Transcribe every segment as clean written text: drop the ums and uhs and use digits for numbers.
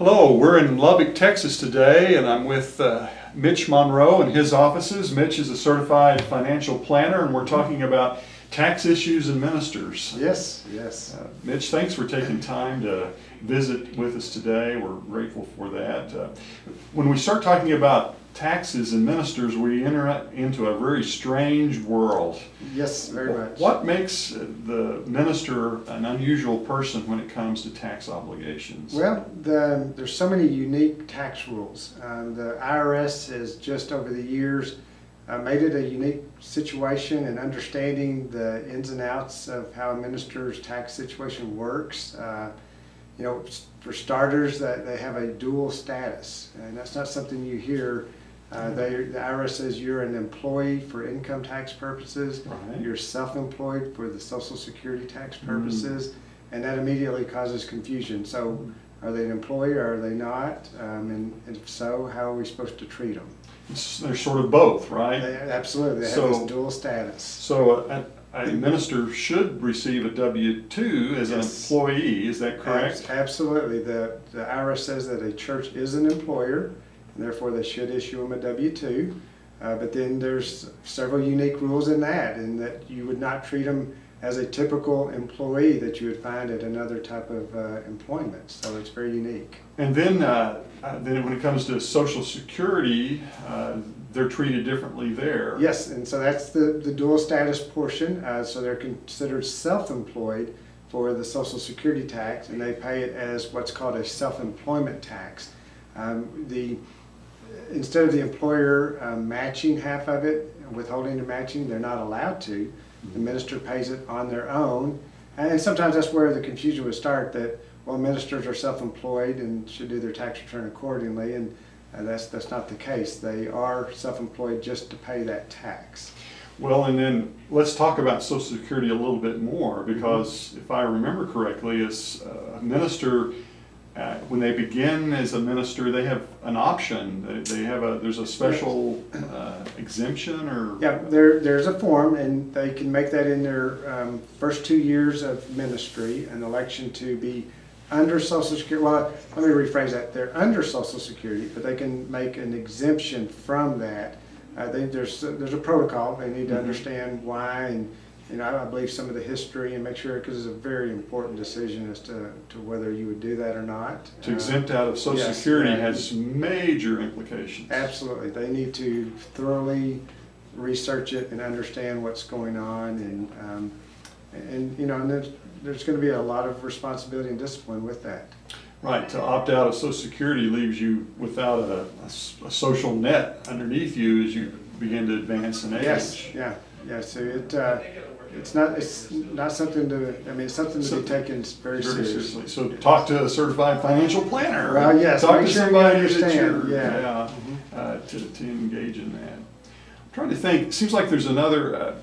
Hello, we're in Lubbock, Texas today, and I'm with Mitch Monroe in his offices. Mitch is a certified financial planner, and we're talking about tax issues and ministers. Yes. Mitch, thanks for taking time to visit with us today. We're grateful for that. When we start talking about taxes and ministers, we enter into a very strange world. Yes, very much. What makes the minister an unusual person when it comes to tax obligations? Well, there's so many unique tax rules. The IRS has just over the years made it a unique situation in understanding the ins and outs of how a minister's tax situation works. For starters, that they have a dual status, and that's not something you hear. The IRS says you're an employee for income tax purposes, Right. You're self-employed for the Social Security tax purposes, and that immediately causes confusion. So, are they an employee or are they not? And if so, how are we supposed to treat them? They're sort of both, right? Absolutely, they have this dual status. So a minister should receive a W-2 as an employee, is that correct? Absolutely. The IRS says that a church is an employer, and therefore they should issue them a W-2. But then there's several unique rules in that you would not treat them as a typical employee that you would find at another type of employment. So it's very unique. And then when it comes to Social Security, they're treated differently there. Yes, and so that's the dual status portion. So they're considered self-employed for the Social Security tax, and they pay it as what's called a self-employment tax. Instead of the employer matching half of it, withholding the matching, they're not allowed to. The minister pays it on their own, and sometimes that's where the confusion would start, that, well, ministers are self-employed and should do their tax return accordingly, and that's not the case. They are self-employed just to pay that tax. Well, and then let's talk about Social Security a little bit more, because if I remember correctly, as a minister, when they begin as a minister, they have an option. There's a special exemption, or there's a form, and they can make that in their first 2 years of ministry, an election to be under Social Security. Well, let me rephrase that. They're under Social Security, but they can make an exemption from that. There's a protocol. They need to understand why, and I believe some of the history, and make sure, because it's a very important decision as to whether you would do that or not. To exempt out of Social Security has major implications. Absolutely. They need to thoroughly research it and understand what's going on, and there's going to be a lot of responsibility and discipline with that. Right. To opt out of Social Security leaves you without a social net underneath you as you begin to advance in age. Yes. So it's not something to. I mean, it's something to be taken very seriously. So talk to a certified financial planner. Well, yes. Talk to somebody understand. To engage in that. I'm trying to think. It seems like there's another.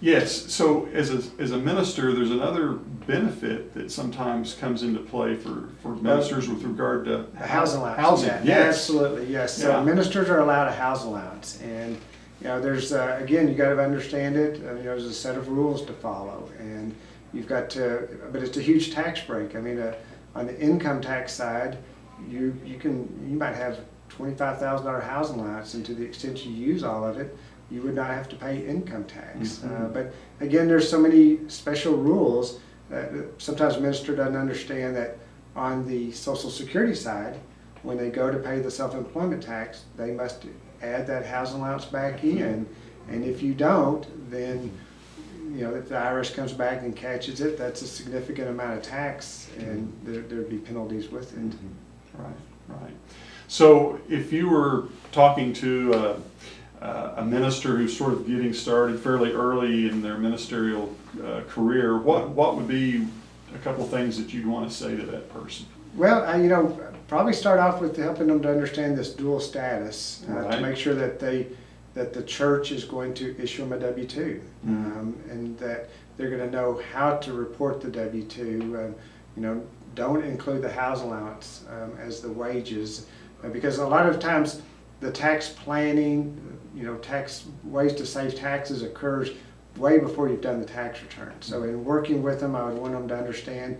Yes. So as a minister, there's another benefit that sometimes comes into play for ministers with regard to housing allowance. Housing. Yes. Absolutely. Yes. So ministers are allowed a housing allowance, and there's again, you got to understand it. There's a set of rules to follow, and you've got to. But it's a huge tax break. I mean, on the income tax side, you might have $25,000 housing allowance, and to the extent you use all of it, you would not have to pay income tax. But again, there's so many special rules that sometimes a minister doesn't understand that on the Social Security side, when they go to pay the self-employment tax, they must add that housing allowance back in, and if you don't, then if the IRS comes back and catches it, that's a significant amount of tax, and there'd be penalties with it. Right. So if you were talking to a minister who's sort of getting started fairly early in their ministerial career, what would be a couple of things that you'd want to say to that person? Well, probably start off with helping them to understand this dual status, to make sure that the church is going to issue them a W-2, and that they're going to know how to report the W-2. Don't include the housing allowance as the wages, because a lot of times the tax planning, tax ways to save taxes occurs way before you've done the tax return. So in working with them, I would want them to understand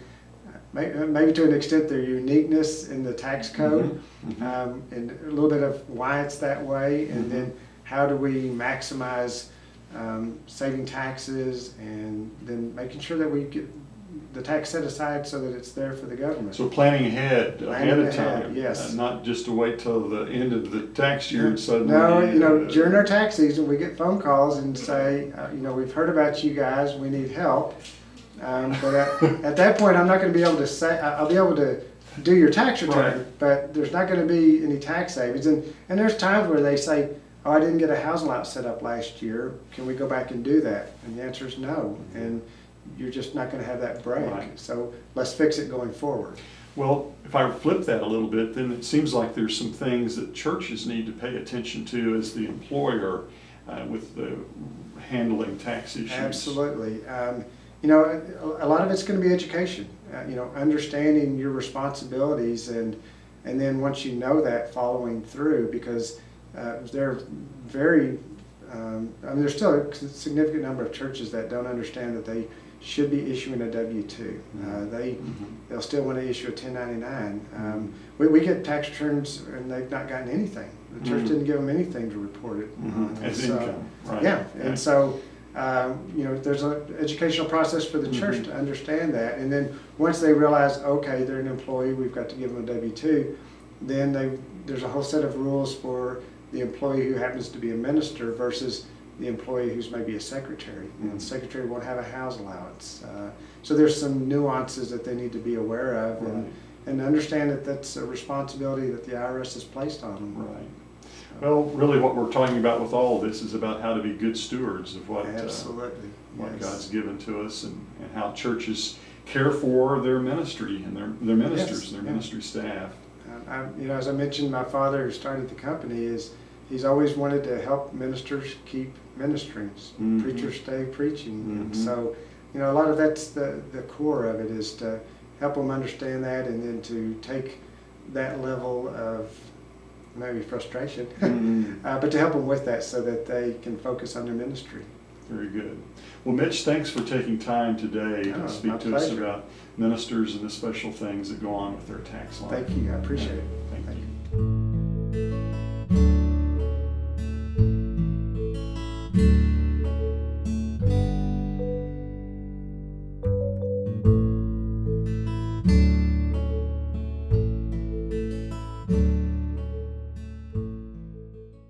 maybe to an extent, their uniqueness in the tax code, Mhm. and a little bit of why it's that way, and Mhm. then how do we maximize saving taxes, and then making sure that we get the tax set aside so that it's there for the government. So planning ahead of Ahead, time. yes. Not just to wait till the end of the tax year and suddenly. No, during our tax season, we get phone calls and say, we've heard about you guys, we need help. But at that point, I'm not gonna be able to say, I'll be able to do your tax return, Right. but there's not gonna be any tax savings. And there's times where they say, oh, I didn't get a housing allowance set up last year, can we go back and do that? And the answer is no, and you're just not gonna have that break. Right. So let's fix it going forward. Well, if I flip that a little bit, then it seems like there's some things that churches need to pay attention to as the employer with the handling tax issues. Absolutely. A lot of it's going to be education, understanding your responsibilities, and then once you know that, following through, because they're very, there's still a significant number of churches that don't understand that they should be issuing a W-2. They'll still want to issue a 1099. We get tax returns and they've not gotten anything. The church didn't give them anything to report it. As income, right. Yeah, and so, there's an educational process for the church to understand that. And then once they realize, okay, they're an employee, we've got to give them a W-2, then there's a whole set of rules for the employee who happens to be a minister versus the employee who's maybe a secretary. The secretary won't have a house allowance. So there's some nuances that they need to be aware of, and understand that that's a responsibility that the IRS has placed on them. Right. Well, really what we're talking about with all of this is about how to be good stewards of what, Absolutely. what Yes. God's given to us, and how churches care for their ministry and their ministers, Yes, their yeah. ministry staff. As I mentioned, my father, who started the company, he's always wanted to help ministers keep ministering, preachers stay preaching. And so, a lot of that's the core of it, is to help them understand that, and then to take that level of maybe frustration, but to help them with that so that they can focus on their ministry. Very good. Well, Mitch, thanks for taking time today to speak my to us pleasure. about ministers and the special things that go on with their tax law. Thank you, I appreciate it. Thank you.